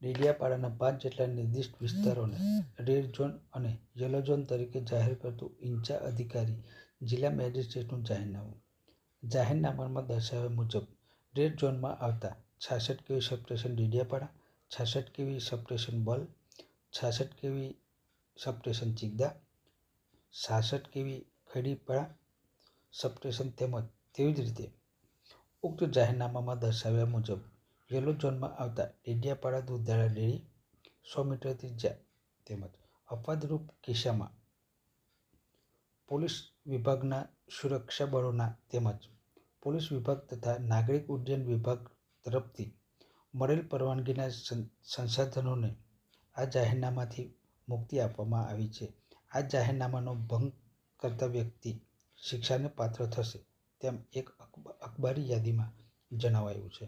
ડેડિયાપાડાના 5 જેટલા નિર્દિષ્ટ વિસ્તારોને રેડ ઝોન અને યલો ઝોન તરીકે જાહેર કરતું ઇન્ચાર્જ અધિકારી જિલ્લા મેજિસ્ટ્રેટનું જાહેરનામું. જાહેરનામામાં દર્શાવ્યા મુજબ રેડ ઝોનમાં આવતા 66 kV substation Dediapada, 66 kV substation બલ, 66 kV સબસ્ટેશન ચિગદા, 66 kV ખડીપાડા સબસ્ટેશન તેમજ તેવી જ રીતે ઉક્ત જાહેરનામામાં દર્શાવ્યા મુજબ યલો ઝોનમાં આવતા ડેડિયાપાડા દૂધધારા ડેરી 100 મીટર ત્રિજ્યા તેમજ અપવાદરૂપ કિસ્સામાં પોલીસ વિભાગના સુરક્ષા બળોના તેમજ પોલીસ વિભાગ તથા નાગરિક ઉડ્ડયન વિભાગ તરફથી મળેલ પરવાનગીના સંસાધનોને આ જાહેરનામાથી મુક્તિ આપવામાં આવી છે. આ જાહેરનામાનો ભંગ કરતા વ્યક્તિ શિક્ષાને પાત્ર થશે તેમ એક અખબારી યાદીમાં જણાવાયું છે.